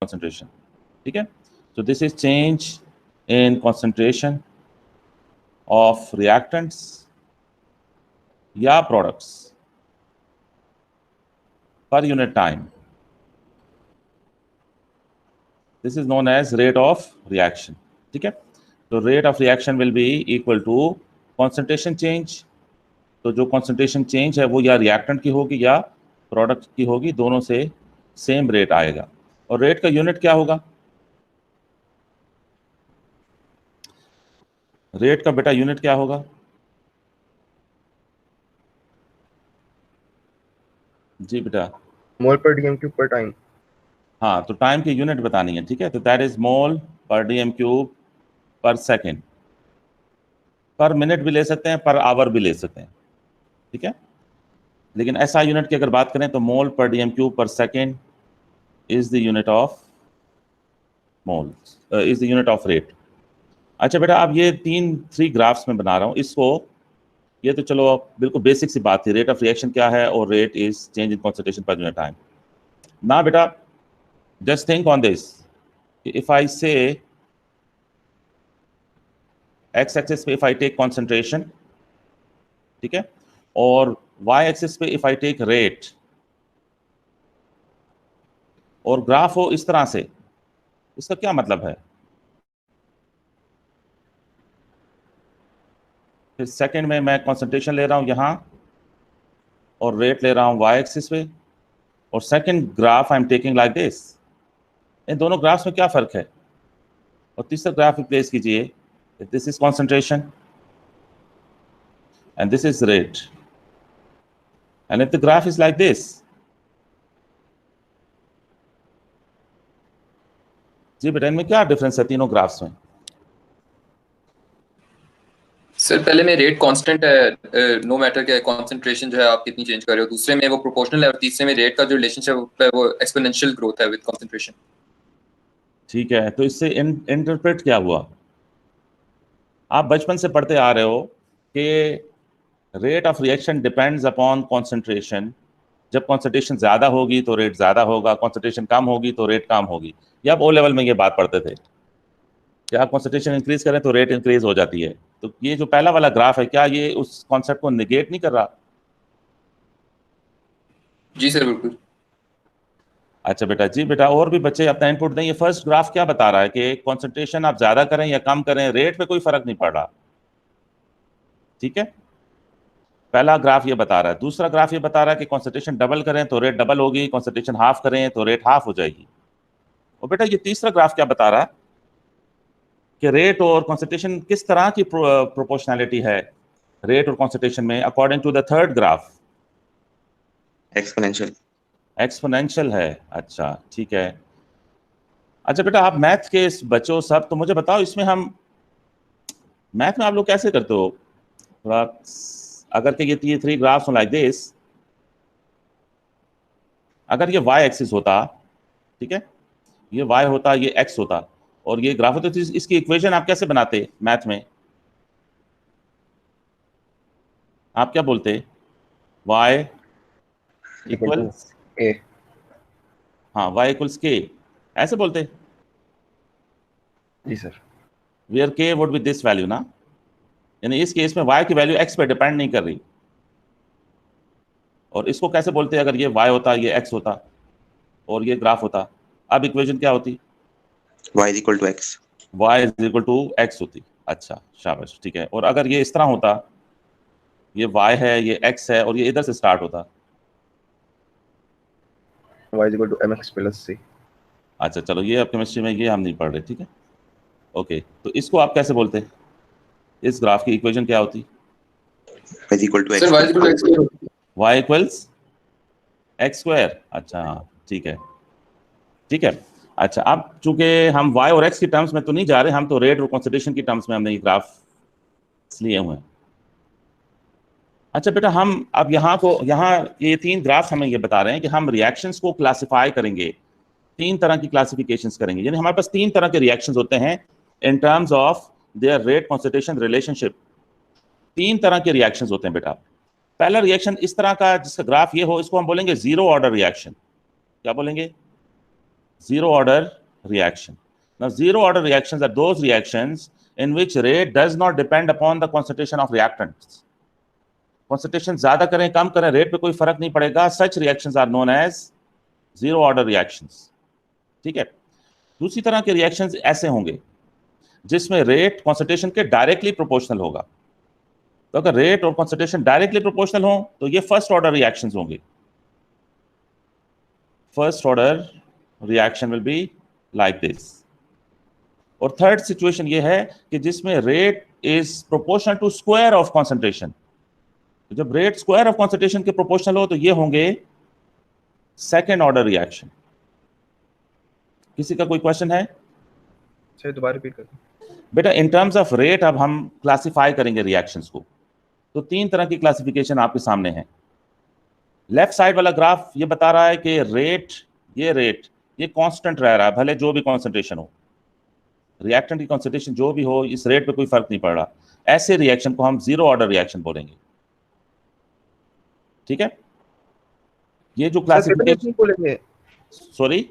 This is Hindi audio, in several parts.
concentration. ठीक है, so this is change in concentration of reactants या products per unit time. This is known as rate of reaction. ठीक है, तो rate of reaction will be equal to concentration change. तो जो concentration change है वो या reactant की होगी या product की होगी, दोनों से सेम रेट आएगा. और रेट का यूनिट क्या होगा? रेट का बेटा यूनिट क्या होगा? जी बेटा, मोल पर डीएम क्यूब पर टाइम. हाँ, तो टाइम की यूनिट बतानी है. ठीक है, तो that is mole per dm cube per second. पर मिनट भी ले सकते हैं, पर आवर भी ले सकते हैं. ठीक है, लेकिन ऐसा यूनिट की अगर बात करें तो मोल per dm cube per second is the unit of mole, is the unit of rate. अच्छा बेटा, अब ये 3 ग्राफ्स में बना रहा हूँ इसको. ये तो चलो बिल्कुल बेसिक सी बात थी, रेट ऑफ रिएक्शन क्या है और rate is change in concentration per unit time. ना बेटा, just think on this. If I से एक्स एक्सिस पे इफ आई टेक कॉन्सेंट्रेशन, ठीक है, और वाई एक्सिस पे इफ आई टेक रेट, और ग्राफ हो इस तरह से, इसका क्या मतलब है? फिर सेकंड में मैं कंसंट्रेशन ले रहा हूं यहां और रेट ले रहा हूं वाई एक्सिस पे, और second graph I am taking like this. इन दोनों ग्राफ्स में क्या फर्क है? और तीसरा ग्राफ रिप्लेस कीजिए. This is concentration and this is rate, and if the graph is like this. जी बेटा, इनमें क्या डिफरेंस है तीनों ग्राफ्स में? सर पहले में रेट कांस्टेंट है, नो मैटर क्या कंसंट्रेशन जो है आप कितनी चेंज कर रहे हो. दूसरे में वो प्रोपोर्शनल है, और तीसरे में रेट का जो रिलेशनशिप है वो एक्सपोनेंशियल ग्रोथ है विद कंसंट्रेशन. ठीक है, तो इससे इंटरप्रेट क्या हुआ? आप बचपन से पढ़ते आ रहे हो कि rate of reaction depends upon concentration. जब कॉन्सेंट्रेशन ज़्यादा होगी तो रेट ज़्यादा होगा, कॉन्सेंट्रेशन कम होगी तो रेट कम होगी. या आप ओ लेवल में ये बात पढ़ते थे कि आप कॉन्सेंट्रेशन इंक्रीज करें तो रेट इंक्रीज हो जाती है. तो ये जो पहला वाला ग्राफ है, क्या ये उस कॉन्सेप्ट को निगेट नहीं कर रहा? जी सर बिल्कुल. अच्छा बेटा, जी बेटा, और भी बच्चे अपना इनपुट दें. ये फर्स्ट ग्राफ क्या बता रहा है कि कॉन्सेंट्रेशन आप ज़्यादा करें या कम करें, रेट पे कोई फर्क नहीं पड़ रहा. ठीक है, पहला ग्राफ ये बता रहा है. दूसरा ग्राफ ये बता रहा है कि कॉन्सेंट्रेशन डबल करें तो रेट डबल होगी, कॉन्सेंट्रेशन हाफ करें तो रेट हाफ हो जाएगी. और बेटा ये तीसरा ग्राफ क्या बता रहा है कि रेट और कॉन्सेंट्रेशन किस तरह की प्रोपोर्शनैलिटी है रेट और कॉन्सेंट्रेशन में, according to the third graph? Exponential. Exponential है. अच्छा ठीक है. अच्छा बेटा, आप मैथ के बच्चों सब, तो मुझे बताओ इसमें हम मैथ में आप लोग कैसे करते हो थोड़ा? अगर कि ये 3 ग्राफ्स लाइक दिस, अगर ये वाई एक्सिस होता, ठीक है, ये वाई होता, ये एक्स होता, और ये ग्राफ होता, तो इसकी इक्वेशन आप कैसे बनाते मैथ में? आप क्या बोलते? y equals A. हाँ, y इक्वल्स k, ऐसे बोलते? जी सर. Where k would be this value ना, यानी इस केस में y की वैल्यू x पे डिपेंड नहीं कर रही. और इसको कैसे बोलते अगर ये y होता, ये x होता और ये ग्राफ होता? अब इक्वेशन क्या होती? y is equal to x. y is equal to x होती. अच्छा शाबाश, ठीक है. और अगर ये इस तरह होता, ये y है, ये x है, और ये इधर से स्टार्ट होता? y is equal to mx plus c. अच्छा चलो, ये अब केमिस्ट्री में ये हम नहीं पढ़ रहे. ठीक है, ओके. तो इसको आप कैसे बोलते? इस ग्राफ की इक्वेशन क्या होती? y is equal to sir y equal to x. y equals x square. अच्छा ठीक है, ठीक है. अच्छा, अब चूंकि हम y और x की टर्म्स में तो नहीं जा रहे, हम तो रेट और कॉन्सेंट्रेशन की टर्म्स में हमने ये ग्राफ लिए हुए हैं. अच्छा बेटा, हम अब यहाँ ये 3 ग्राफ हमें ये बता रहे हैं कि हम रिएक्शंस को क्लासिफाई करेंगे, 3 तरह की क्लासिफिकेशंस करेंगे. यानी हमारे पास 3 तरह के रिएक्शंस होते हैं in terms of their rate concentration relationship. 3 तरह के रिएक्शंस होते हैं बेटा. पहला रिएक्शन इस तरह का जिसका ग्राफ ये हो, इसको हम बोलेंगे जीरो ऑर्डर रिएक्शन. क्या बोलेंगे? zero order reaction. Now zero order reactions are those reactions in which rate does not depend upon the concentration of reactants. Concentration ज्यादा करें कम करें रेट पे कोई फर्क नहीं पड़ेगा. Such reactions are known as zero order reactions. ठीक है. दूसरी तरह के रिएक्शंस ऐसे होंगे जिसमें रेट कॉन्सेंट्रेशन के डायरेक्टली प्रोपोर्शनल होगा. तो अगर रेट और कॉन्सेंट्रेशन डायरेक्टली प्रोपोर्शनल हो तो ये फर्स्ट ऑर्डर रिएक्शंस होंगे. First order reaction will be like this. और थर्ड सिचुएशन ये है कि जिसमें rate is proportional to square of concentration. जब रेट स्क्वायर ऑफ कॉन्सेंट्रेशन के प्रोपोर्शनल हो तो ये होंगे सेकेंड ऑर्डर रिएक्शन. किसी का कोई क्वेश्चन है? सर दोबारा रिपीट कर. बेटा इन टर्म्स ऑफ रेट अब हम क्लासिफाई करेंगे रिएक्शंस को. तो तीन तरह की क्लासिफिकेशन आपके सामने है. लेफ्ट साइड वाला ग्राफ ये बता रहा है कि रेट ये कांस्टेंट रह रहा है भले जो भी कॉन्सेंट्रेशन हो. रिएक्टेंट की कॉन्सेंट्रेशन जो भी हो इस रेट पे कोई फर्क नहीं पड़ रहा. ऐसे रिएक्शन को हम जीरो ऑर्डर रिएक्शन बोलेंगे. ठीक है. ये जो क्लासिफिकेशन बोलेंगे. सॉरी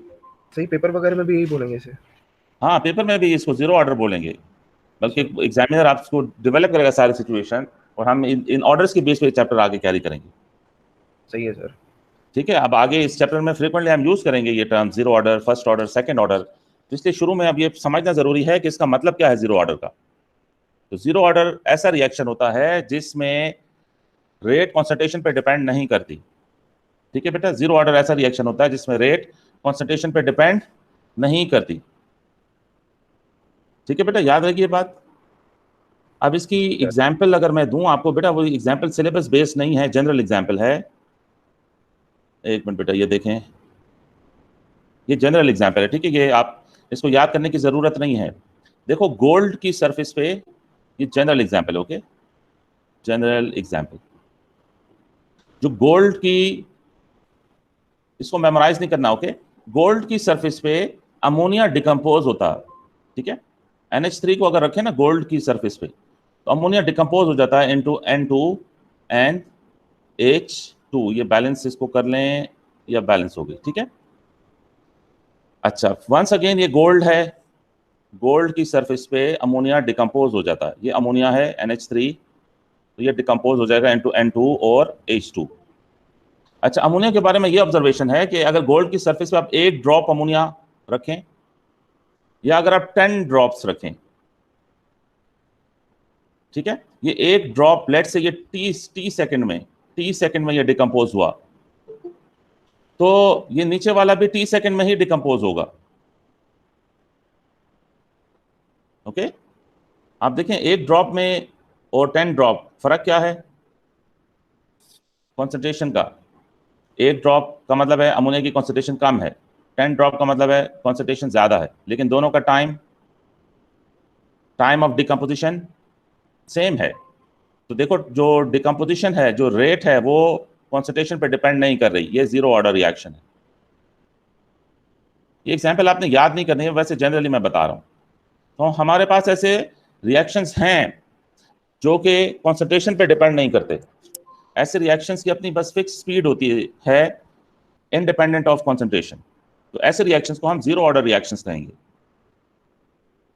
सही पेपर वगैरह में भी यही बोलेंगे इसे. हाँ पेपर में भी इसको जीरो ऑर्डर बोलेंगे. बल्कि एग्जामिनर आपको डेवलप करेगा सारी सिचुएशन और हम इन ऑर्डर्स के बेस पे चैप्टर आगे कैरी करेंगे. सही है सर. ठीक है. अब आगे इस चैप्टर में फ्रीक्वेंटली हम यूज करेंगे ये term zero order, first order, second order. तो इसलिए शुरू में अब ये समझना जरूरी है कि इसका मतलब क्या है जीरो ऑर्डर का. तो जीरो ऑर्डर ऐसा रिएक्शन होता है जिसमें रेट कॉन्सेंट्रेशन पे डिपेंड नहीं करती. ठीक है बेटा. जीरो ऑर्डर ऐसा रिएक्शन होता है जिसमें रेट कॉन्सेंट्रेशन पे डिपेंड नहीं करती. ठीक है बेटा. याद रखिए बात. अब इसकी एग्जाम्पल अगर मैं दूं आपको बेटा, वो एग्जाम्पल सिलेबस बेस्ड नहीं है, जनरल एग्जाम्पल है. एक मिनट बेटा ये देखें, ये जनरल एग्जाम्पल है. ठीक है. ये आप इसको याद करने की जरूरत नहीं है. देखो गोल्ड की सरफेस पे ये general example. Okay. General example जो गोल्ड की, इसको मेमोराइज नहीं करना. ओके. गोल्ड की सरफेस पे अमोनिया डिकम्पोज होता है. ठीक है. NH3 को अगर रखें ना गोल्ड की सरफेस पे तो अमोनिया डिकम्पोज हो जाता है इनटू N2 एंड H2. ये बैलेंस इसको कर लें या बैलेंस हो गई. ठीक है. अच्छा वंस अगेन ये गोल्ड है. गोल्ड की सरफेस पे अमोनिया डिकम्पोज हो जाता है. ये अमोनिया है NH3 तो ये डिकम्पोज हो जाएगा इनटू N2 और H2. अच्छा अमोनिया के बारे में ये ऑब्जर्वेशन है कि अगर गोल्ड की सरफेस पे आप एक ड्रॉप अमोनिया रखें या अगर आप 10 ड्रॉप्स रखें. ठीक है. ये एक ड्रॉप लेट से ये टी सेकंड में ये डिकम्पोज हुआ तो ये नीचे वाला भी टी सेकंड में ही डिकम्पोज होगा. ओके. आप देखें एक ड्रॉप में और 10 ड्रॉप फर्क क्या है कॉन्सेंट्रेशन का. एक ड्रॉप का मतलब है अमोनिया की कॉन्सेंट्रेशन कम है, 10 ड्रॉप का मतलब है कॉन्सेंट्रेशन ज्यादा है. लेकिन दोनों का टाइम ऑफ डिकम्पोजिशन सेम है. तो देखो जो डिकम्पोजिशन है, जो रेट है, वो कॉन्सेंट्रेशन पे डिपेंड नहीं कर रही. ये जीरो ऑर्डर रिएक्शन है. ये एग्जाम्पल आपने याद नहीं करनी है, वैसे जनरली मैं बता रहा हूं. तो हमारे पास ऐसे रिएक्शंस हैं जो कि कॉन्सेंट्रेशन पे डिपेंड नहीं करते. ऐसे रिएक्शंस की अपनी बस फिक्स स्पीड होती है इंडिपेंडेंट ऑफ कॉन्सेंट्रेशन. तो ऐसे रिएक्शंस को हम जीरो ऑर्डर रिएक्शंस कहेंगे.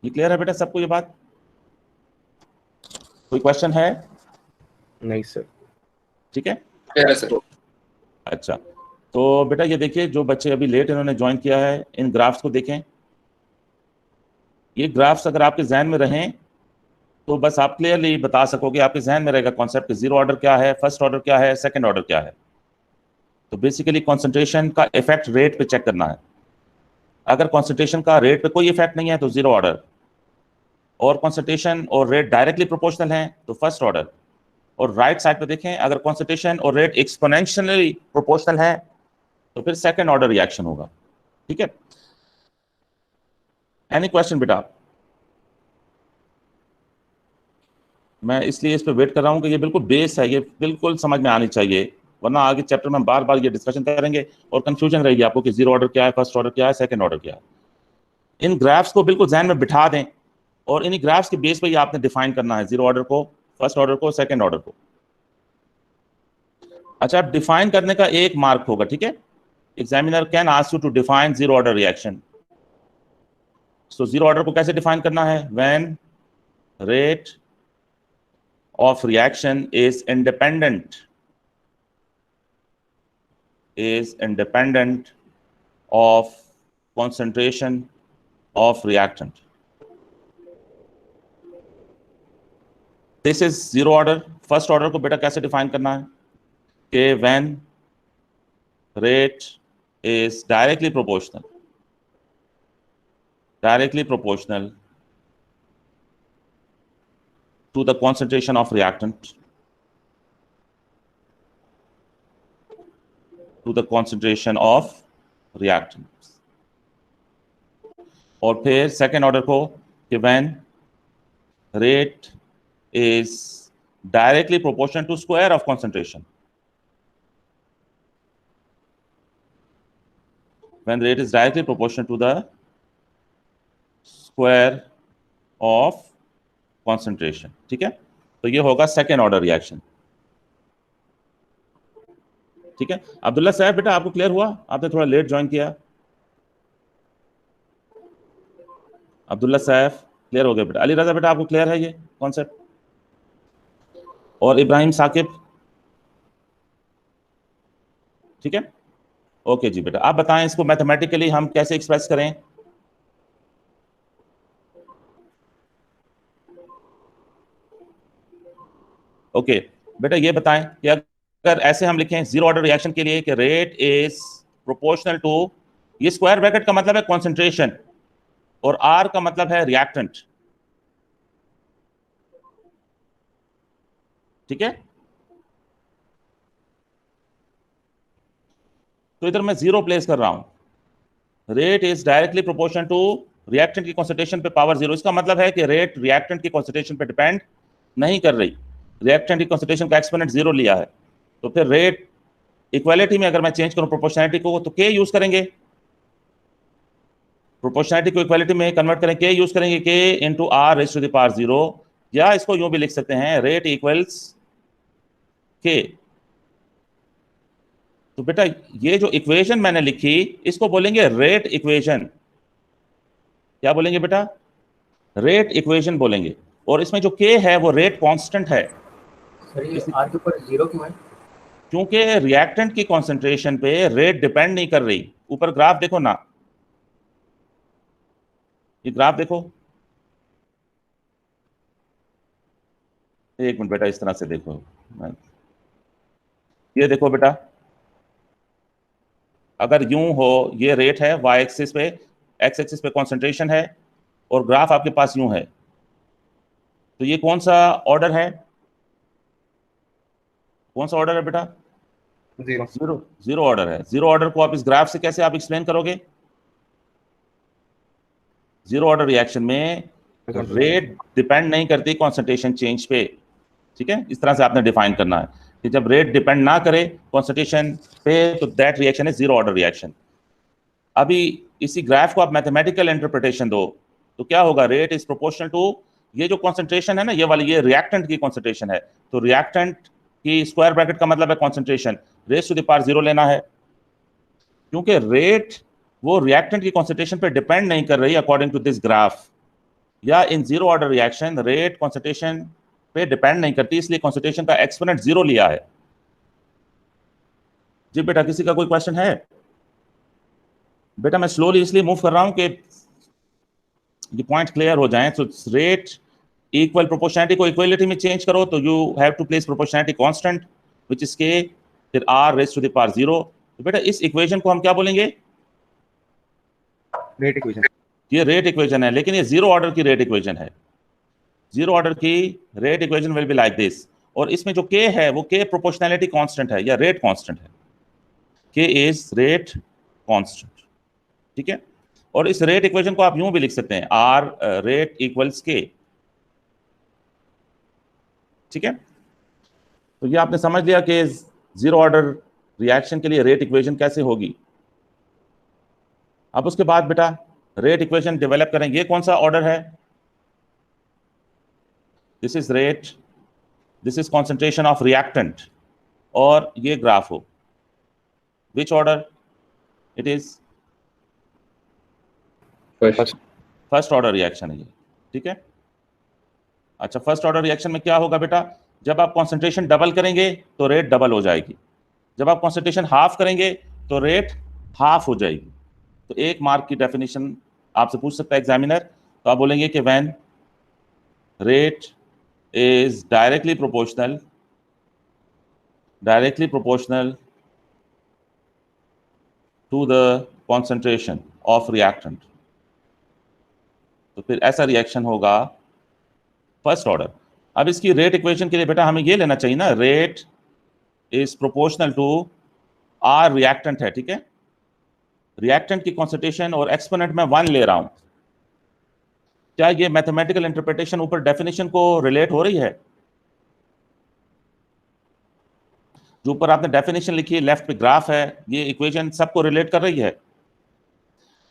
ये क्लियर है बेटा सबको ये बात? कोई क्वेश्चन है? नहीं सर. ठीक है सर. अच्छा तो बेटा ये देखिए जो बच्चे अभी लेट इन्होंने ज्वाइन किया है इन ग्राफ्स को देखें. ये ग्राफ्स अगर आपके जहन में रहें तो बस आप क्लियरली बता सकोगे, आपके जहन में रहेगा कॉन्सेप्ट कि जीरो ऑर्डर क्या है, फर्स्ट ऑर्डर क्या है, सेकंड ऑर्डर क्या है. तो बेसिकली कॉन्सेंट्रेशन का इफेक्ट रेट पे चेक करना है. अगर कॉन्सेंट्रेशन का रेट पे कोई इफेक्ट नहीं है तो जीरो ऑर्डर, और कॉन्सेंट्रेशन और रेट डायरेक्टली प्रोपोर्शनल है तो फर्स्ट ऑर्डर. और राइट साइड पे देखें अगर कॉन्सेंट्रेशन और रेट एक्सपोनेंशियली प्रोपोर्शनल है तो फिर सेकंड ऑर्डर रिएक्शन होगा. ठीक है. एनी क्वेश्चन बेटा? मैं इसलिए इस पे वेट कर रहा हूं कि ये बिल्कुल बेस है, ये बिल्कुल समझ में आनी चाहिए, वरना आगे चैप्टर में बार बार ये डिस्कशन करेंगे और कंफ्यूजन रहेगी आपको कि जीरो ऑर्डर क्या है, फर्स्ट ऑर्डर क्या है, सेकंड ऑर्डर क्या है. इन ग्राफ्स को बिल्कुल जहन में बिठा दें और इन्हीं ग्राफ्स के बेस पे ही आपने डिफाइन करना है जीरो ऑर्डर को, फर्स्ट ऑर्डर को, सेकंड ऑर्डर को. अच्छा डिफाइन करने का एक मार्क होगा. ठीक है. examiner can ask you to define zero order reaction. So zero order को कैसे define करना है? When rate of reaction is independent of concentration of reactant. This is zero order. First order को बेटा कैसे define करना है? कि when rate is directly proportional to the concentration of reactant, और फिर सेकेंड ऑर्डर को कि when rate is directly proportional to square of concentration. When rate is directly proportional to the square of concentration. ठीक है, तो ये होगा सेकेंड ऑर्डर रिएक्शन. ठीक है, अब्दुल्ला साहब बेटा आपको क्लियर हुआ? आपने थोड़ा लेट ज्वाइन किया. अब्दुल्ला साहब क्लियर हो गया बेटा. अली रजा बेटा आपको क्लियर है ये कॉन्सेप्ट? और इब्राहिम साकिब? ठीक है, ओके जी बेटा. आप बताएं इसको मैथमेटिकली हम कैसे एक्सप्रेस करें? ओके बेटा ये बताएं कि अगर ऐसे हम लिखें जीरो ऑर्डर रिएक्शन के लिए कि रेट इज प्रोपोर्शनल टू, ये स्क्वायर ब्रैकेट का मतलब है कॉन्सेंट्रेशन और आर का मतलब है रिएक्टेंट. ठीक है, तो इधर मैं जीरो प्लेस कर रहा हूं. Rate is directly proportional to reactant की कॉन्सेंट्रेशन पे पावर जीरो. इसका मतलब है कि रेट रिएक्टेंट की कॉन्सेंट्रेशन पे डिपेंड नहीं कर रही. रिएक्टेंट की कॉन्सेंट्रेशन का एक्सपोनेंट जीरो लिया है, तो फिर रेट इक्वालिटी में अगर मैं चेंज करूं प्रोपोर्शनैलिटी को तो के यूज करेंगे. प्रोपोर्शनैलिटी को इक्वालिटी में कन्वर्ट करें, के यूज करेंगे, K into R raise to the power zero. या इसको यूं भी लिख सकते हैं रेट इक्वल्स के. तो बेटा ये जो इक्वेशन मैंने लिखी इसको बोलेंगे रेट इक्वेशन. क्या बोलेंगे बेटा? रेट इक्वेशन बोलेंगे. और इसमें जो के है वो रेट कांस्टेंट है. सर ये आर के ऊपर जीरो क्यों है? क्योंकि रिएक्टेंट की कंसंट्रेशन पे रेट डिपेंड नहीं कर रही. ऊपर ग्राफ देखो ना, ये ग्राफ देखो. एक मिनट बेटा इस तरह से देखो, ये देखो बेटा, अगर यूं हो ये रेट है वाई एक्सिस पे, एक्स एक्सिस पे कंसंट्रेशन है और ग्राफ आपके पास यूं है, तो ये कौन सा ऑर्डर है? कौन सा ऑर्डर है बेटा? जीरो ऑर्डर है. जीरो ऑर्डर को आप इस ग्राफ से कैसे आप एक्सप्लेन करोगे? जीरो ऑर्डर रिएक्शन में रेट डिपेंड नहीं करती कंसंट्रेशन चेंज पे. ठीक है, इस तरह से आपने डिफाइन करना है कि जब रेट डिपेंड ना करे कंसंट्रेशन पे तो that reaction is zero order reaction. अभी इसी ग्राफ को आप मैथमेटिकल इंटरप्रिटेशन दो तो क्या होगा? रेट इज प्रोपोर्शनल टू, ये जो कंसंट्रेशन है ना ये वाली, ये रिएक्टेंट की कंसंट्रेशन है, तो रिएक्टेंट की स्क्वायर ब्रैकेट का मतलब है concentration, raise to the power zero लेना है. क्योंकि रेट वो रिएक्टेंट की कंसंट्रेशन पे डिपेंड नहीं कर रही अकॉर्डिंग टू दिस ग्राफ. या in zero order reaction rate concentration पे डिपेंड नहीं करती, इसलिए कंसंट्रेशन का एक्सपोनेंट जीरो लिया है. जी बेटा किसी का कोई क्वेश्चन है? बेटा मैं स्लोली इसलिए मूव कर रहा हूं कि ये पॉइंट क्लियर हो जाएं. तो रेट इक्वल प्रोपोर्शनैलिटी को इक्वलिटी में चेंज करो तो you have to place proportionality constant which is K, फिर R raise to the power zero. तो बेटा इस इक्वेशन को हम क्या बोलेंगे? Rate equation. ये रेट इक्वेशन है, लेकिन ये जीरो ऑर्डर की रेट इक्वेशन है. जीरो ऑर्डर की rate equation will be like this. और इसमें जो के है वो के प्रोपोर्शनैलिटी कांस्टेंट है या रेट कांस्टेंट है. के इज रेट कांस्टेंट. ठीक है, और इस रेट इक्वेशन को आप यूं भी लिख सकते हैं आर रेट इक्वल्स के. ठीक है, तो ये आपने समझ लिया कि जीरो ऑर्डर रिएक्शन के लिए रेट इक्वेशन कैसे होगी. अब उसके बाद बेटा रेट इक्वेशन डेवलप करें. ये कौन सा ऑर्डर है? This is rate, this is concentration of reactant, और ये ग्राफ हो. Which order? It is first first order reaction है ये, ठीक है। अच्छा, फर्स्ट ऑर्डर रिएक्शन में क्या होगा बेटा, जब आप कॉन्सेंट्रेशन डबल करेंगे तो रेट डबल हो जाएगी, जब आप कॉन्सेंट्रेशन हाफ करेंगे तो रेट हाफ हो जाएगी। तो 1 मार्क की डेफिनेशन आपसे पूछ सकता है एग्जामिनर, तो आप बोलेंगे कि when rate is directly proportional to the concentration of reactant, तो फिर ऐसा रिएक्शन होगा फर्स्ट ऑर्डर। अब इसकी रेट इक्वेशन के लिए बेटा हमें ये लेना चाहिए ना, rate is proportional to R reactant है, ठीक है। रिएक्टेंट की कॉन्सेंट्रेशन और एक्सपोनेंट में 1 ले रहा हूं, क्या ये मैथमेटिकल इंटरप्रिटेशन ऊपर डेफिनेशन को रिलेट हो रही है? जो ऊपर आपने डेफिनेशन लिखी है, लेफ्ट पे ग्राफ है, ये इक्वेशन सबको रिलेट कर रही है।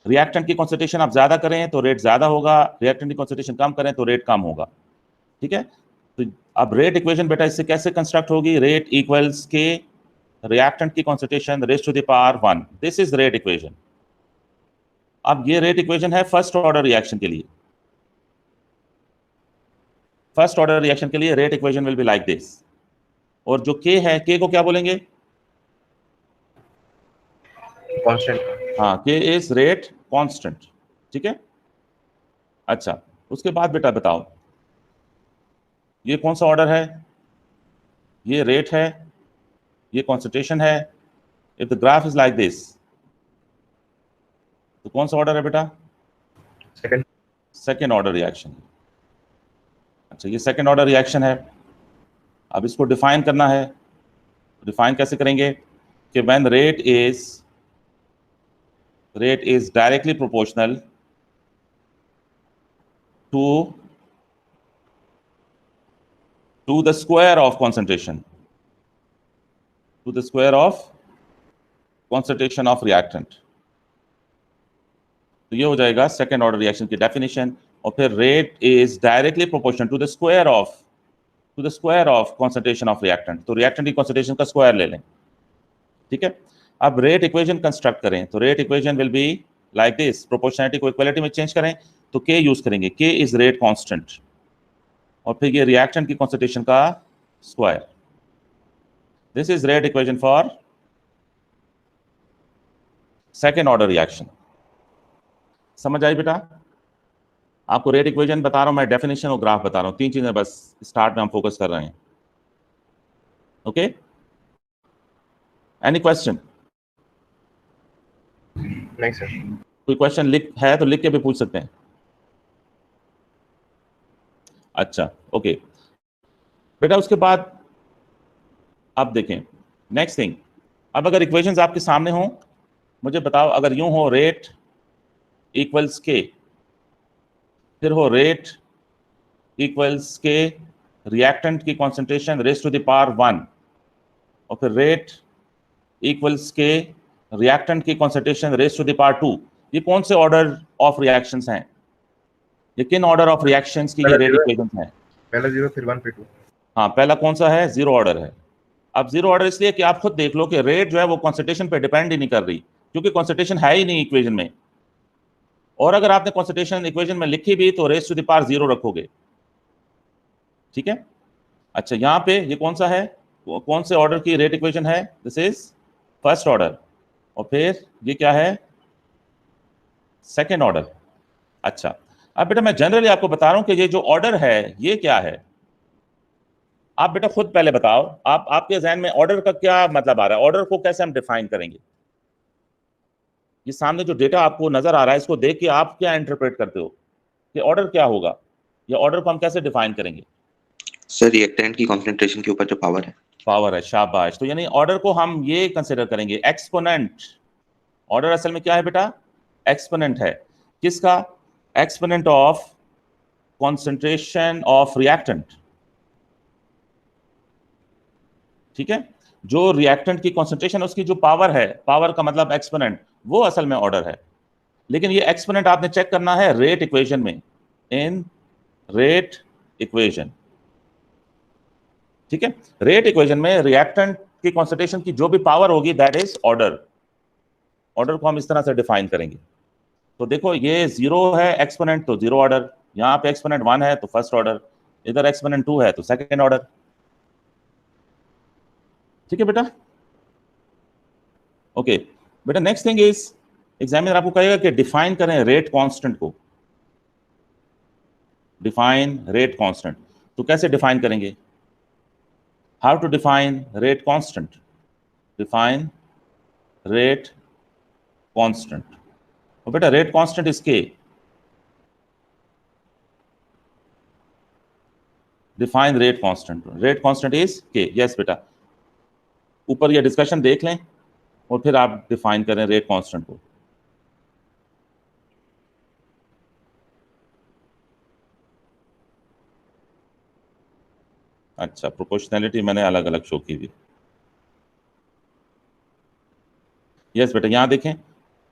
रिएक्टेंट की कॉन्सेंट्रेशन आप ज्यादा करें तो रेट ज्यादा होगा, रिएक्टेंट की कॉन्सेंट्रेशन कम करें तो रेट कम होगा, ठीक है। तो अब रेट इक्वेशन बेटा इससे कैसे कंस्ट्रक्ट होगी, रेट इक्वल्स के रिएक्टेंट की concentration raise to the power 1, this is rate equation. अब ये रेट इक्वेशन है फर्स्ट ऑर्डर रिएक्शन के लिए। फर्स्ट ऑर्डर रिएक्शन के लिए rate equation will be like this, और जो के है, के को क्या बोलेंगे, कांस्टेंट। हाँ, के इज रेट कांस्टेंट, ठीक है। अच्छा, उसके बाद बेटा बताओ ये कौन सा ऑर्डर है, ये रेट है, ये कॉन्सेंट्रेशन है। If the graph is like this, तो कौन सा ऑर्डर है बेटा, सेकेंड ऑर्डर रिएक्शन। अच्छा, ये सेकेंड ऑर्डर रिएक्शन है। अब इसको डिफाइन करना है, डिफाइन कैसे करेंगे कि when rate is directly proportional to the square of concentration, to the square of concentration of reactant, तो ये हो जाएगा सेकेंड ऑर्डर रिएक्शन की डेफिनेशन। और फिर rate is directly proportional to the square of concentration of reactant, तो रिएक्टेंट की कॉन्सेंट्रेशन का स्क्वायर ले लें, ठीक है। अब रेट इक्वेशन कंस्ट्रक्ट करें, तो rate equation will be like this, proportionality को इक्वालिटी में चेंज करें तो के यूज करेंगे, के इज रेट कांस्टेंट, और फिर ये रिएक्टेंट की कॉन्सेंट्रेशन का square. This is rate equation for second order reaction. समझ आई बेटा? आपको रेट इक्वेशन बता रहा हूं मैं, डेफिनेशन और ग्राफ बता रहा हूं, 3 चीजें बस स्टार्ट में हम फोकस कर रहे हैं। Okay, any question? नहीं सर। कोई क्वेश्चन है तो लिख के भी पूछ सकते हैं। अच्छा, ओके बेटा, उसके बाद अब देखें नेक्स्ट थिंग। अब अगर इक्वेशंस आपके सामने हो, मुझे बताओ, अगर यूं हो रेट इक्वल्स के, फिर हो रेट इक्वल्स के रिएक्टेंट की concentration raise to the power 1, और फिर रेट इक्वल्स के रिएक्टेंट की concentration raise to the power 2, ये कौन से ऑर्डर ऑफ रिएक्शंस हैं, ये किन ऑर्डर ऑफ रिएक्शंस की ये रेट इक्वेशंस हैं? पहला 0 फिर 1 फिर 2। हाँ, पहला कौन सा है, 0 ऑर्डर है। अब 0 ऑर्डर इसलिए कि आप खुद देख लो कि रेट जो है वो कॉन्सेंट्रेशन पे डिपेंड ही नहीं कर रही, क्योंकि कॉन्सेंट्रेशन है ही नहीं इक्वेशन में, और अगर आपने कॉन्सेंट्रेशन इक्वेशन में लिखी भी तो रेज़ टू द पावर 0 रखोगे, ठीक है। अच्छा, यहाँ पे ये कौन सा है, कौन से ऑर्डर की रेट इक्वेशन है, दिस इज फर्स्ट ऑर्डर, और फिर ये क्या है, सेकेंड ऑर्डर। अच्छा, अब बेटा मैं जनरली आपको बता रहा हूं कि ये जो ऑर्डर है ये क्या है। आप बेटा खुद पहले बताओ, आपके ज़हन में ऑर्डर का क्या मतलब आ रहा है, ऑर्डर को कैसे हम डिफाइन करेंगे। ये सामने जो डेटा आपको नजर आ रहा है, इसको देख के आप क्या इंटरप्रेट करते हो कि ऑर्डर क्या होगा, या ऑर्डर को हम कैसे डिफाइन करेंगे? सर रिएक्टेंट की कॉन्सेंट्रेशन के ऊपर जो पावर है, पावर है, शाबाश। तो यानी ऑर्डर को हम ये कंसिडर करेंगे एक्सपोनेंट। ऑर्डर असल में क्या है बेटा, एक्सपोनेंट है, किसका, exponent of concentration of reactant, ठीक है। जो रिएक्टेंट की कॉन्सेंट्रेशन, उसकी जो पावर है, पावर का मतलब एक्सपोनेंट, वो असल में ऑर्डर है। लेकिन ये एक्सपोनेंट आपने चेक करना है रेट इक्वेशन में, इन रेट इक्वेशन, ठीक है। रेट इक्वेशन में रिएक्टेंट की कॉन्सेंट्रेशन की जो भी पावर होगी दैट इज ऑर्डर, ऑर्डर को हम इस तरह से डिफाइन करेंगे। तो देखो ये 0 है एक्सपोनेंट तो 0 ऑर्डर, यहाँ पे एक्सपोनेंट 1 है तो फर्स्ट ऑर्डर, इधर एक्सपोनेंट 2 है तो सेकेंड ऑर्डर। ठीक है बेटा? ओके बेटा, नेक्स्ट थिंग इज एग्जामिनर आपको कहेगा कि डिफाइन करें रेट कांस्टेंट को। डिफाइन रेट कांस्टेंट, तो कैसे डिफाइन करेंगे? How to define rate constant? Define rate constant. तो बेटा rate constant is K. Define rate constant, rate constant is K. Yes बेटा, ऊपर ये डिस्कशन देख लें और फिर आप डिफाइन करें रेट कांस्टेंट को। अच्छा, प्रोपोर्शनैलिटी मैंने अलग अलग शो की हुई। यस बेटा, यहां देखें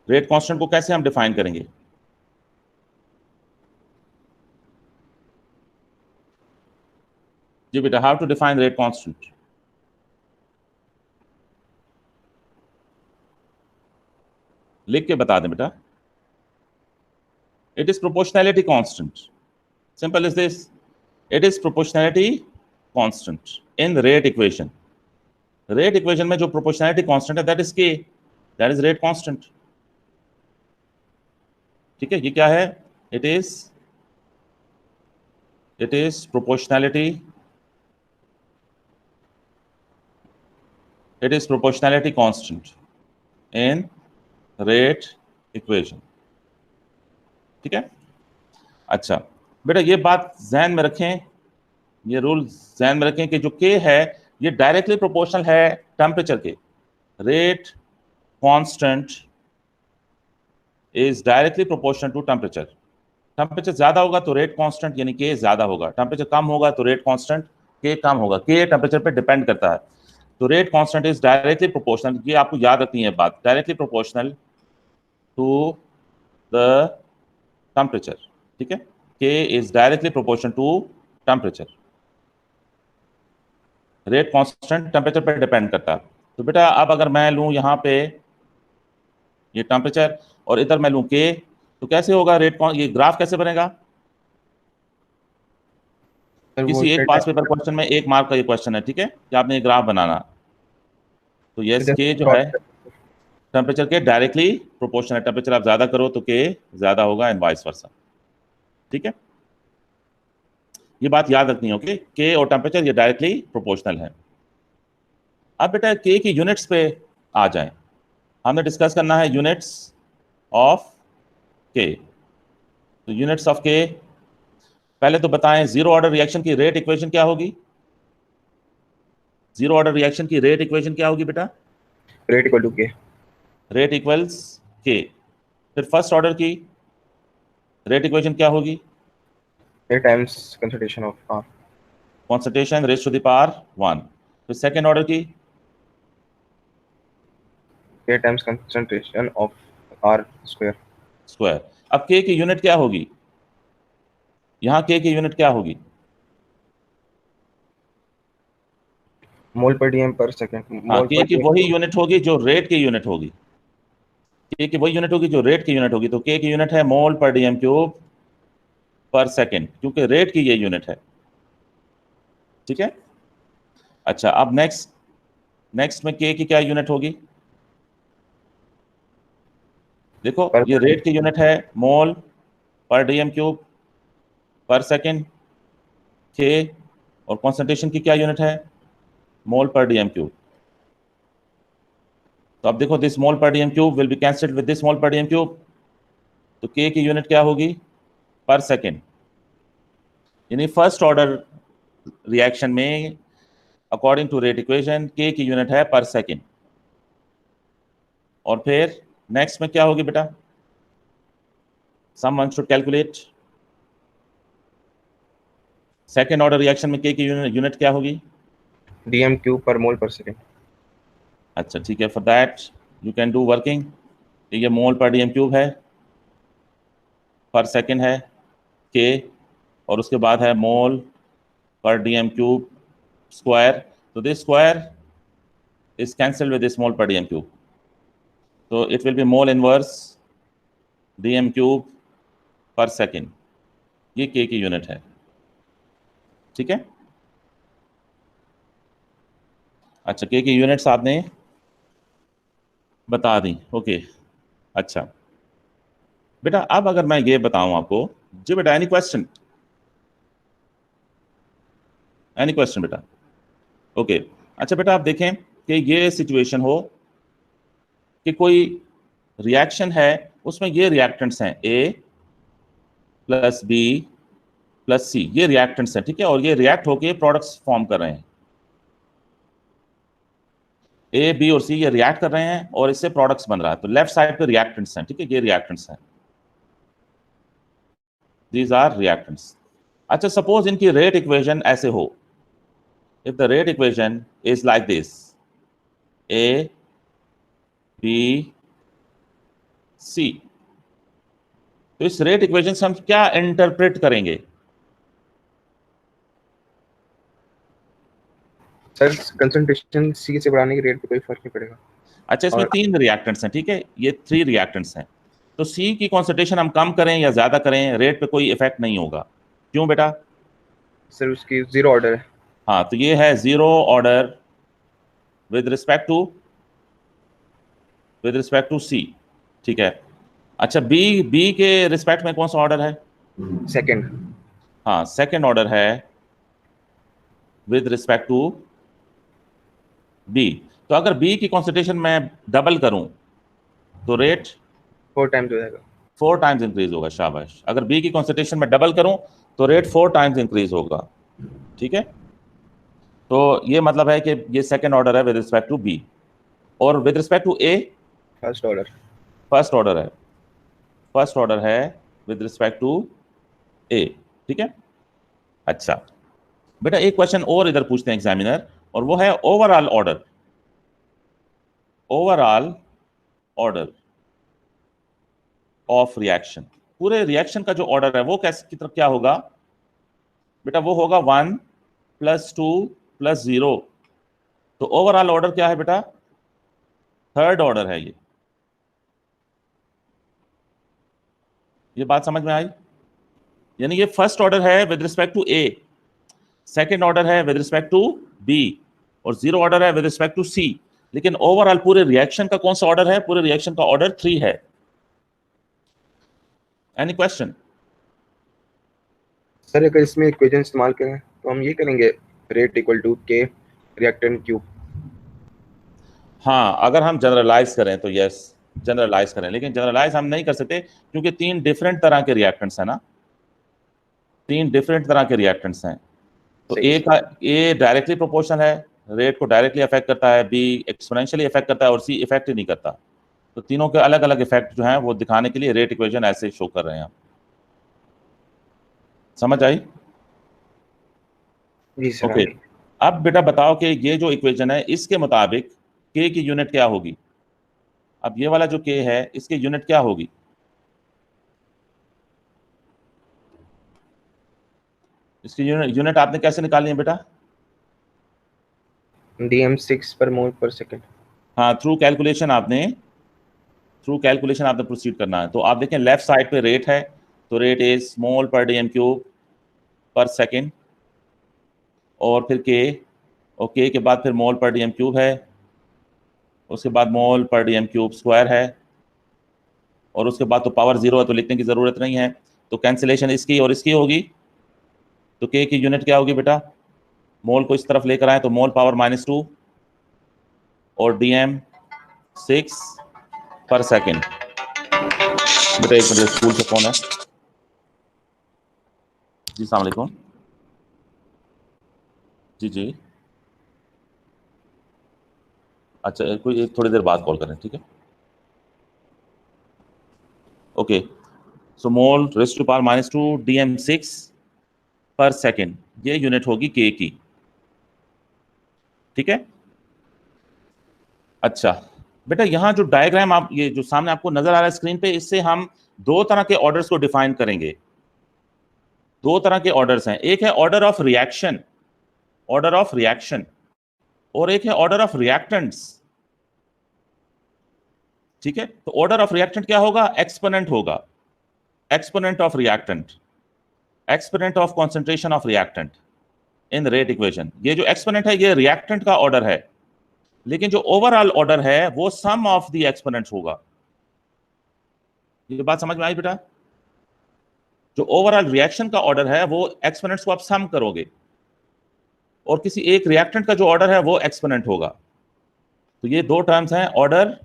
रेट कांस्टेंट को कैसे हम डिफाइन करेंगे। जी बेटा, how to define rate constant? लिख के बता दें बेटा। It is proportionality constant, simple is this. It is proportionality constant in rate equation. Rate equation में जो प्रोपोर्शनैलिटी कांस्टेंट है that is K, that is rate constant. ठीक है, ये क्या है? It is proportionality, it is proportionality constant in rate equation। ठीक है? अच्छा बेटा, ये बात ध्यान में रखें, ये रूल ध्यान में रखें कि जो k है ये डायरेक्टली प्रोपोर्शनल है टेम्परेचर के। Rate constant is directly proportional to temperature. Temperature ज्यादा होगा तो रेट कांस्टेंट यानी k ज्यादा होगा, टेम्परेचर कम होगा तो रेट कांस्टेंट k कम होगा। k टेम्परेचर पे डिपेंड करता है। तो rate constant is directly proportional, ये आपको याद रखनी है बात, directly proportional to the temperature. ठीक है, K is directly proportional to temperature. Rate constant temperature पर डिपेंड करता है। तो बेटा अब अगर मैं लूं यहाँ पे ये टेम्परेचर और इधर मैं लूं K, तो कैसे होगा रेट? ये ग्राफ कैसे बनेगा? किसी एक पास पेपर क्वेश्चन में 1 मार्क का ये क्वेश्चन है, ठीक है, कि आपने ये ग्राफ बनाना। तो यस, के जो है टेम्परेचर के डायरेक्टली प्रोपोर्शनल है। टेम्परेचर आप ज्यादा करो तो के ज्यादा होगा एंड वाइस वर्सा। ठीक है, ये बात याद रखनी है। ओके, के और टेम्परेचर ये डायरेक्टली प्रोपोर्शनल है। अब बेटा के की यूनिट्स पे आ जाएं, हमने डिस्कस करना है यूनिट्स ऑफ के। तो यूनिट्स ऑफ के पहले तो बताएं, जीरो ऑर्डर रिएक्शन की रेट इक्वेशन क्या होगी? जीरो ऑर्डर रिएक्शन की रेट इक्वेशन क्या होगी बेटा? Rate equal to K. Rate equals K. फिर फर्स्ट ऑर्डर की रेट इक्वेशन क्या होगी? A times concentration of R। Concentration raise to the power 1। फिर सेकेंड ऑर्डर की A times concentration of R square। Square. अब के की यूनिट क्या होगी? यहाँ के की यूनिट क्या होगी? मोल पर डीएम पर सेकंड। हाँ, के की वही यूनिट होगी जो रेट की यूनिट होगी। के की वही यूनिट होगी जो रेट की यूनिट होगी। तो के की यूनिट है mole per dm cube per second, क्योंकि रेट की ये यूनिट है। ठीक है, अच्छा अब नेक्स्ट में के की क्या यूनिट होगी? देखो ये रेट की यूनिट है mole per dm cube per second के, और कॉन्सेंट्रेशन की क्या यूनिट है? Mole per dm cube. तो अब देखो this mole per dm cube will be cancelled with this mole per dm cube. तो के की यूनिट क्या होगी? पर सेकेंड। यानी फर्स्ट ऑर्डर रिएक्शन में अकॉर्डिंग टू रेट इक्वेशन के की यूनिट है पर सेकेंड। और फिर नेक्स्ट में क्या होगी बेटा? Someone should calculate. Second order reaction में के की यूनिट क्या होगी? डीएम क्यूब पर मोल पर सेकंड। अच्छा ठीक है, for that you can do working. ये मोल पर डीएम क्यूब है, पर सेकेंड है के, और उसके बाद है mole per dm cube square. तो this square is cancelled with this mole per dm cube. तो it will be mole inverse dm cube per second, ये K की यूनिट है, ठीक है। अच्छा, K की यूनिट्स आपने बता दी, ओके। अच्छा बेटा, अब अगर मैं ये बताऊं आपको, जी बेटा, एनी क्वेश्चन, एनी क्वेश्चन बेटा? ओके। अच्छा बेटा, आप देखें कि ये सिचुएशन हो कि कोई रिएक्शन है, उसमें ये रिएक्टेंट्स हैं A plus B plus C, ये रिएक्टेंट्स हैं, ठीक है, और ये रिएक्ट होके प्रोडक्ट्स फॉर्म कर रहे हैं। A, B और C ये रिएक्ट कर रहे हैं और इससे प्रोडक्ट्स बन रहा है। तो लेफ्ट साइड पे रिएक्टेंट्स हैं, ठीक है, ये रिएक्टेंट्स हैं, दीज आर रिएक्टेंट्स। अच्छा, सपोज इनकी रेट इक्वेशन ऐसे हो, if the rate equation is like this, A B C, तो इस रेट इक्वेशन से हम क्या इंटरप्रेट करेंगे? सर कंसंट्रेशन सी से बढ़ाने की रेट पे कोई फर्क नहीं पड़ेगा। अच्छा, इसमें और- 3 रिएक्टेंट्स हैं, ठीक है, ये 3 रिएक्टेंट्स हैं, तो C की कॉन्सेंट्रेशन हम कम करें या ज्यादा करें, रेट पे कोई इफेक्ट नहीं होगा। क्यों बेटा? सर उसकी जीरो ऑर्डर है। हाँ, तो ये है zero order with respect to C, ठीक है। अच्छा, B के रिस्पेक्ट में कौन सा ऑर्डर है? सेकंड। हाँ, सेकंड ऑर्डर है विद रिस्पेक्ट टू B। तो अगर B की कॉन्सेंट्रेशन मैं डबल करूं तो रेट 4 टाइम्स हो जाएगा। 4 टाइम्स इंक्रीज होगा। शाबाश। अगर B की कॉन्सेंट्रेशन में डबल करूं तो रेट 4 टाइम्स इंक्रीज होगा, ठीक है। तो ये मतलब है कि ये सेकंड ऑर्डर है विद रिस्पेक्ट टू B, और with respect to A first order. First order है विद रिस्पेक्ट टू A, ठीक है। अच्छा बेटा, एक क्वेश्चन और इधर पूछते हैं एग्जामिनर, और वो है ओवरऑल ऑर्डर ऑफ रिएक्शन। पूरे रिएक्शन का जो ऑर्डर है वो कैसे, की तरफ क्या होगा बेटा? वो होगा 1 + 2 + 0। तो ओवरऑल ऑर्डर क्या है बेटा? थर्ड ऑर्डर है ये बात समझ में आई? यानी ये फर्स्ट ऑर्डर है with respect to A, second order है विद रिस्पेक्ट टू B, और जीरो ऑर्डर है विद रिस्पेक्ट टू C। लेकिन ओवरऑल पूरे रिएक्शन का कौन सा ऑर्डर है? पूरे रिएक्शन का ऑर्डर 3 है। Any question? सर अगर इसमें इक्वेशन इस्तेमाल करें तो हम ये करेंगे, rate equal to K reactant cube. हाँ, अगर हम जनरलाइज करें तो यस, जनरलाइज करें, लेकिन जनरलाइज हम नहीं कर सकते क्योंकि 3 डिफरेंट तरह के रिएक्टेंट्स हैं ना, 3 डिफरेंट तरह के रिएक्टेंट्स हैं। तो सही। ए डायरेक्टली प्रोपोर्शनल है, रेट को डायरेक्टली अफेक्ट करता है, B एक्सपोनेंशियली अफेक्ट करता है, और C इफेक्ट ही नहीं करता। तो तीनों के अलग अलग इफेक्ट जो हैं वो दिखाने के लिए रेट इक्वेशन ऐसे शो कर रहे हैं हम। समझ आई? जी सर। ओके। अब बेटा बताओ कि ये जो इक्वेशन है इसके मुताबिक K की यूनिट क्या होगी? अब ये वाला जो K है इसकी यूनिट क्या होगी? इसकी यूनिट आपने कैसे निकालनी है बेटा? DM6 पर मोल पर सेकंड। हाँ, थ्रू कैलकुलेशन आपने प्रोसीड करना है। तो आप देखें लेफ्ट साइड पे रेट है, तो रेट इज मोल पर dm क्यूब पर सेकेंड, और फिर K, और K के बाद फिर मोल पर dm क्यूब है, उसके बाद मोल पर dm क्यूब स्क्वायर है, और उसके बाद तो पावर 0 है तो लिखने की ज़रूरत नहीं है। तो कैंसिलेशन इसकी और इसकी होगी, तो K की यूनिट क्या होगी बेटा? मोल को इस तरफ लेकर आए तो मोल पावर -2 और DM6 पर सेकेंड। बेटा एक मिनट, स्कूल से फोन है जी। अस्सलाम वालेकुम। जी अच्छा, कोई एक थोड़ी देर बाद कॉल करें, ठीक है। Okay, so mole raise to power -2 DM6 पर सेकेंड, ये यूनिट होगी K की, ठीक है। अच्छा बेटा, यहाँ जो डायग्राम आप ये जो सामने आपको नजर आ रहा है स्क्रीन पे, इससे हम 2 तरह के ऑर्डर्स को डिफाइन करेंगे। 2 तरह के ऑर्डर्स हैं, एक है ऑर्डर ऑफ रिएक्शन, और एक है ऑर्डर ऑफ रिएक्टेंट्स। ठीक है, तो ऑर्डर ऑफ रिएक्टेंट क्या होगा, एक्सपोनेंट होगा, exponent of reactant, exponent of concentration of reactant in rate equation. ये जो एक्सपोनेंट है ये रिएक्टेंट का ऑर्डर है, लेकिन जो ओवरऑल ऑर्डर है वो सम ऑफ द एक्सपोनेंट्स होगा। ये बात समझ में आई बेटा? जो ओवरऑल रिएक्शन का ऑर्डर है वो एक्सपोनेंट्स को आप सम करोगे, और किसी एक रिएक्टेंट का जो ऑर्डर है वो एक्सपोनेंट होगा। तो ये दो टर्म्स हैं, ऑर्डर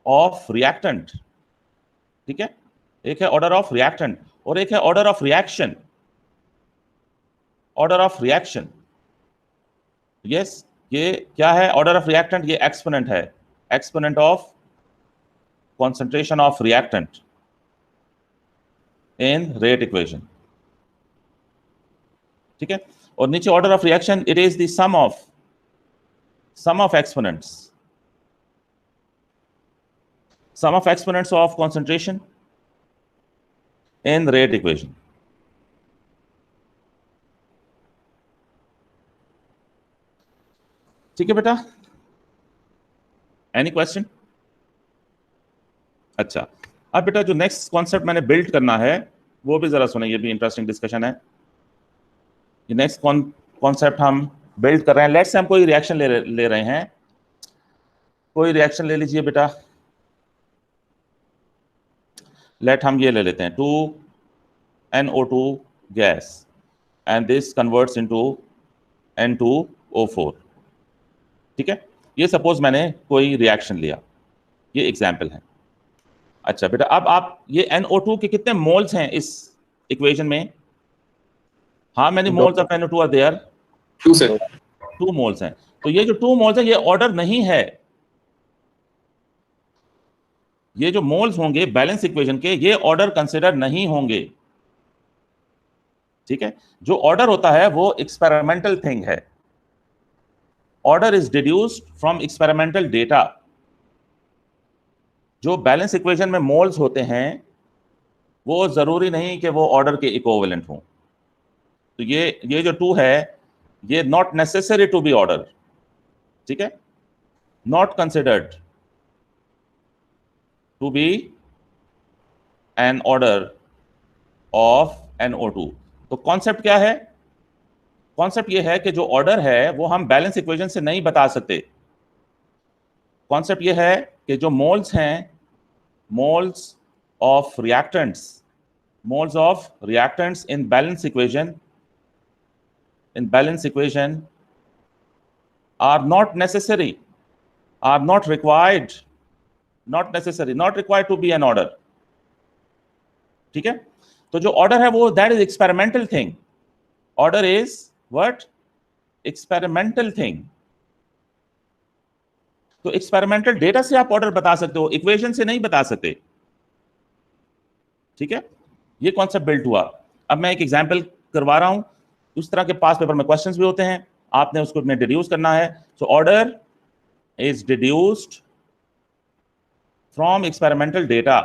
ऑफ रिएक्टेंट, ठीक है, एक है ऑर्डर ऑफ रिएक्टेंट और एक है order of reaction. Order of reaction, yes, ये क्या है, ऑर्डर ऑफ रिएक्टेंट, ये एक्सपोनेंट है, exponent of concentration of reactant in rate equation, ठीक है। और नीचे order of reaction, it is the sum of exponents, sum of exponents of concentration in rate equation. ठीक है बेटा, एनी क्वेश्चन? अच्छा, अब बेटा जो नेक्स्ट कॉन्सेप्ट मैंने बिल्ड करना है वो भी जरा सुने, ये भी इंटरेस्टिंग डिस्कशन है। ये नेक्स्ट कॉन्सेप्ट हम बिल्ड कर रहे हैं, लेट्स से हम कोई रिएक्शन ले रहे हैं, कोई रिएक्शन ले लीजिए बेटा, लेट हम ये ले लेते हैं 2NO2 gas and this converts into N2O4, ठीक है। ये सपोज मैंने कोई रिएक्शन लिया, ये एग्जाम्पल है। अच्छा बेटा, अब आप ये NO2 के कितने मोल्स हैं इस इक्वेशन में? हाँ, many moles of NO2 are there? 2 sir, 2 moles हैं। तो ये जो 2 मोल्स हैं ये ऑर्डर नहीं है। ये जो मोल्स होंगे बैलेंस इक्वेशन के, ये ऑर्डर कंसिडर नहीं होंगे, ठीक है। जो ऑर्डर होता है वो एक्सपेरिमेंटल थिंग है। Order is deduced from experimental data. जो बैलेंस इक्वेशन में मोल्स होते हैं वो जरूरी नहीं कि वो ऑर्डर के इक्विवेलेंट हों। तो ये जो 2 है ये not necessary to be order, ठीक है, not considered to be an order of NO2। तो कॉन्सेप्ट क्या है? कॉन्सेप्ट ये है कि जो ऑर्डर है वो हम बैलेंस इक्वेशन से नहीं बता सकते। कॉन्सेप्ट ये है कि जो मोल्स हैं, moles of reactants in balance equation are not necessary, are not required to be an order, ठीक है। तो जो ऑर्डर है वो that is experimental thing. Order is what? Experimental thing. तो एक्सपेरिमेंटल डेटा से आप ऑर्डर बता सकते हो, इक्वेशन से नहीं बता सकते, ठीक है। ये कॉन्सेप्ट बिल्ड हुआ। अब मैं एक एग्जांपल करवा रहा हूं। उस तरह के पास पेपर में क्वेश्चंस भी होते हैं, आपने उसको में डिड्यूस करना है। So order is deduced from experimental data,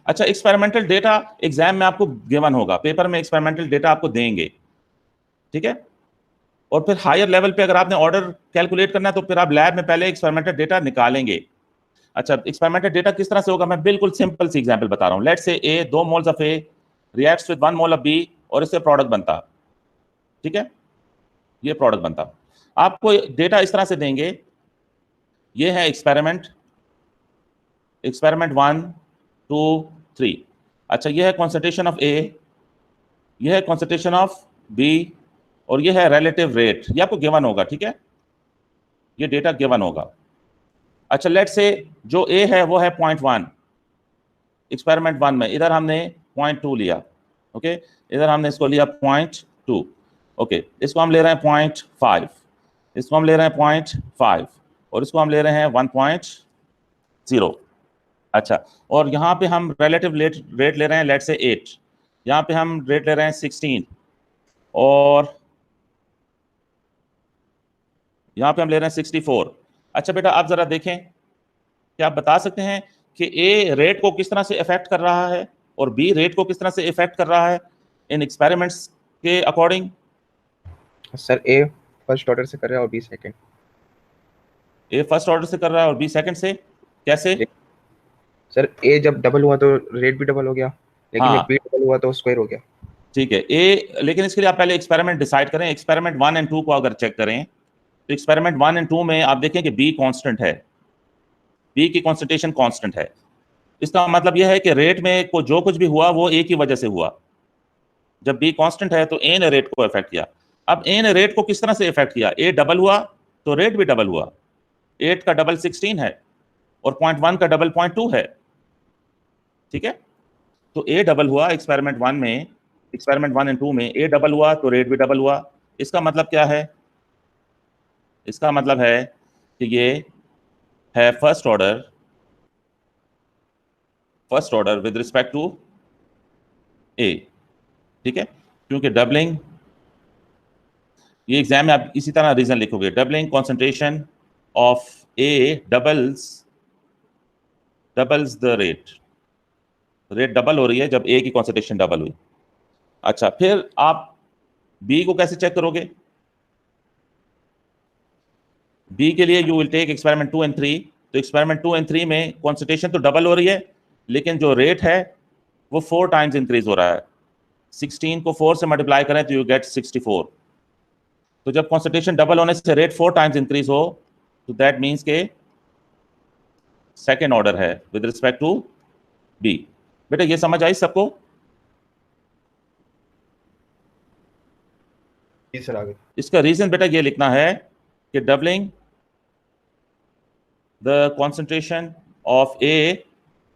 अच्छा, एक्सपेरिमेंटल डेटा एग्जाम में आपको गिवन होगा, पेपर में एक्सपेरिमेंटल डेटा आपको देंगे, ठीक है। और फिर हायर लेवल पे अगर आपने ऑर्डर कैलकुलेट करना है तो फिर आप लैब में पहले एक्सपेरिमेंटल डेटा निकालेंगे। अच्छा, एक्सपेरिमेंटल डेटा किस तरह से होगा, मैं बिल्कुल सिंपल सी एग्जांपल बता रहा हूं। Let's say A 2 moles of A reacts with 1 mole of B और इससे प्रोडक्ट बनता, ठीक है, ये प्रोडक्ट बनता। आपको डेटा इस तरह से देंगे, ये है एक्सपेरिमेंट 1 2 3। अच्छा, ये है कॉन्सेंट्रेशन ऑफ A, ये है कॉन्सेंट्रेशन ऑफ B और ये है रिलेटिव रेट, ये आपको गिवन होगा, ठीक है, ये डेटा गिवन होगा। अच्छा, लेट्स से जो A है वो है 0.1 एक्सपेरिमेंट 1 में, इधर हमने 0.2 लिया, ओके, इधर हमने इसको लिया 0.2, ओके, इसको हम ले रहे हैं 0.5, इसको हम ले रहे हैं 0.5 और इसको हम ले रहे हैं 1.0। अच्छा, और यहाँ पे हम रिलेटिव रेट ले रहे हैं लेट्स से 8, यहाँ पे हम रेट ले रहे हैं 16 और यहाँ पे हम ले रहे हैं 64। अच्छा बेटा, आप जरा देखें, क्या आप बता सकते हैं कि A रेट को किस तरह से इफेक्ट कर रहा है और B रेट को किस तरह से इफेक्ट कर रहा है इन एक्सपेरिमेंट्स के according? Sir A first order से कर रहा है और बी सेकंड। ए फर्स्ट ऑर्डर से कर रहा है और बी सेकंड से, कैसे? सर ए जब डबल हुआ तो रेट भी डबल हो गया, लेकिन हाँ। जब बी डबल हुआ तो स्क्वायर हो गया। ठीक है ए, लेकिन इसके लिए आप पहले एक्सपेरिमेंट डिसाइड करें। एक्सपेरिमेंट 1 एंड 2 को अगर चेक करें तो एक्सपेरिमेंट 1 एंड 2 में आप देखें कि बी कांस्टेंट है, बी की कॉन्सेंट्रेशन कांस्टेंट है। इसका मतलब यह है कि रेट में को जो कुछ भी हुआ वो ए की वजह से हुआ। जब बी कांस्टेंट है तो ए ने रेट को इफेक्ट किया। अब ए ने रेट को किस तरह से इफेक्ट किया? ए डबल हुआ तो रेट भी डबल हुआ। 8 का डबल 16 है और 0.1 का डबल 0.2 है। ठीक है, तो ए डबल हुआ एक्सपेरिमेंट 1 में, एक्सपेरिमेंट 1 एंड 2 में ए डबल हुआ तो रेट भी डबल हुआ। इसका मतलब क्या है? इसका मतलब है कि ये है first order with respect to A. ठीक है, क्योंकि डबलिंग, ये एग्जाम में आप इसी तरह रीजन लिखोगे, doubling concentration of A doubles the rate double हो रही है जब ए की कॉन्सेंट्रेशन डबल हुई। अच्छा, फिर आप बी को कैसे चेक करोगे? बी के लिए you will take experiment 2 and 3। तो एक्सपेरिमेंट 2 एंड 3 में कॉन्सेंट्रेशन तो डबल हो रही है, लेकिन जो रेट है वो 4 टाइम्स इंक्रीज हो रहा है। 16 को 4 से मल्टीप्लाई करें तो यू गेट 64। तो जब कॉन्सेंट्रेशन डबल होने से रेट 4 टाइम्स इंक्रीज हो तो दैट मीन्स के सेकेंड ऑर्डर है विद रिस्पेक्ट टू बी। बेटा ये समझ आई सबको? जी सर, आगे। इसका रीजन बेटा ये लिखना है कि doubling the concentration of A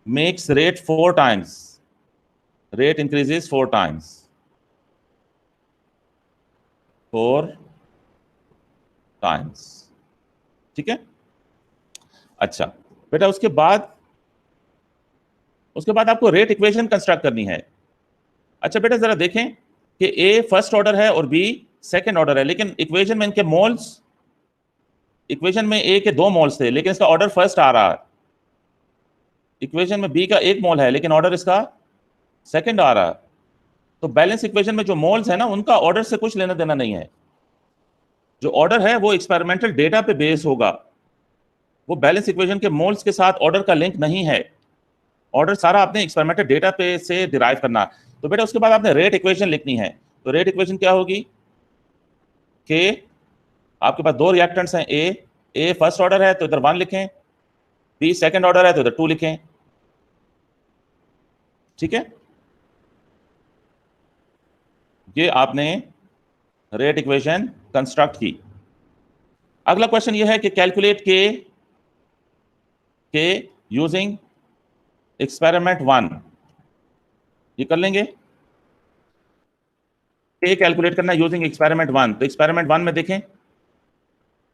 makes rate 4 times, rate increases 4 times, 4 times. ठीक है, अच्छा बेटा उसके बाद आपको रेट इक्वेशन कंस्ट्रक्ट करनी है। अच्छा बेटा जरा देखें कि ए फर्स्ट ऑर्डर है और बी सेकंड ऑर्डर है, लेकिन इक्वेशन में इनके मोल्स, इक्वेशन में ए के 2 मोल्स थे लेकिन इसका ऑर्डर फर्स्ट आ रहा है। इक्वेशन में बी का 1 मोल है लेकिन ऑर्डर इसका सेकंड आ रहा है। तो बैलेंस इक्वेशन में जो मोल्स है ना, उनका ऑर्डर से कुछ लेना देना नहीं है। जो ऑर्डर है वो एक्सपेरिमेंटल डेटा पे बेस होगा, वो बैलेंस इक्वेशन के मोल्स के साथ ऑर्डर का लिंक नहीं है। ऑर्डर सारा आपने एक्सपेरिमेंटल डेटा पे से डिराइव करना। तो बेटा उसके बाद आपने रेट इक्वेशन लिखनी है। तो रेट इक्वेशन क्या होगी कि आपके पास 2 रिएक्टेंट्स हैं, ए फर्स्ट ऑर्डर है तो इधर 1 लिखें, बी सेकंड ऑर्डर है तो इधर 2 लिखें। ठीक है, ये आपने रेट इक्वेशन कंस्ट्रक्ट की। अगला क्वेश्चन ये है कि कैलकुलेट के यूजिंग एक्सपेरिमेंट 1। ये कर लेंगे, के कैलकुलेट करना यूजिंग एक्सपेरिमेंट 1। तो एक्सपेरिमेंट 1 में देखें,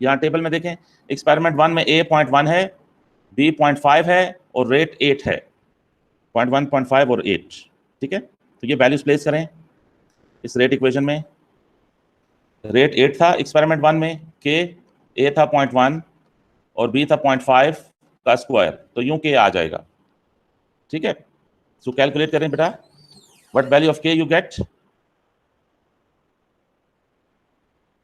यहां टेबल में देखें, एक्सपेरिमेंट 1 में ए 0.1 है, बी 0.5 है और रेट 8 है, 0.1, 0.5 और 8। ठीक है, तो ये वैल्यूज प्लेस करें इस रेट इक्वेशन में। रेट 8 था एक्सपेरिमेंट 1 में, के ए था 0.1 और बी था 0.5 का स्क्वायर, तो यूं के आ जाएगा। ठीक है, सो कैलकुलेट करें बेटा, व्हाट वैल्यू ऑफ के you get,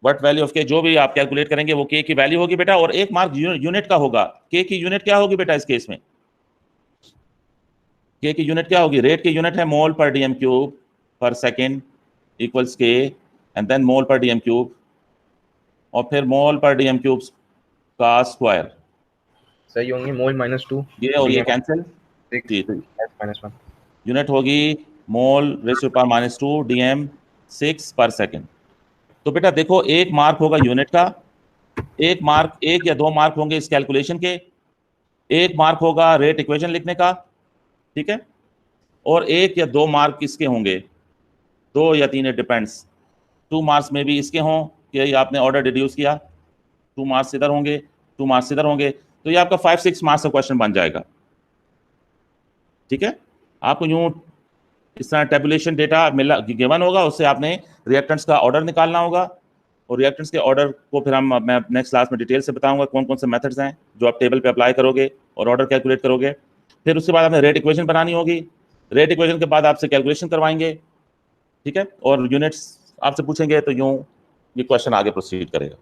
what value of के, जो भी आप कैलकुलेट करेंगे वो के की वैल्यू होगी बेटा, और 1 मार्क यूनिट का होगा। के की यूनिट क्या होगी बेटा इस केस में? के की यूनिट क्या होगी? रेट की यूनिट है mole per dm cube per second equals के, and then mole per dm cube, और फिर मोल पर डीएम क्यूब का स्क्वायर। सही होंगे मोल -2 ये और ये कैंसिल, जी तो -1 यूनिट होगी मोल रेज़ टू पावर -2 डीएम 6 पर सेकेंड। तो बेटा देखो 1 मार्क होगा यूनिट का, 1 या 2 मार्क होंगे इस कैलकुलेशन के, 1 मार्क होगा रेट इक्वेशन लिखने का। ठीक है, और 1 या 2 मार्क किसके होंगे? 2 या 3, इट डिपेंड्स। 2 मार्क्स में भी इसके हों कि आपने ऑर्डर डिड्यूस किया, 2 मार्क्स इधर होंगे, 2 मार्क्स इधर होंगे, तो ये आपका 5-6 मार्क्स का क्वेश्चन बन जाएगा। ठीक है, आपको यूं इस तरह टेबुलेशन डेटा मिला गिवन होगा, उससे आपने रिएक्टेंट्स का ऑर्डर निकालना होगा, और रिएक्टेंट्स के ऑर्डर को फिर मैं नेक्स्ट क्लास में डिटेल से बताऊंगा कौन कौन से मेथड्स हैं जो आप टेबल पे अप्लाई करोगे और ऑर्डर कैलकुलेट करोगे। फिर उसके बाद आपने रेट इक्वेशन बनानी होगी, रेट इक्वेशन के बाद आपसे कैलकुलेशन करवाएंगे। ठीक है, और यूनिट्स आपसे पूछेंगे तो यूं ये क्वेश्चन आगे प्रोसीड करेगा।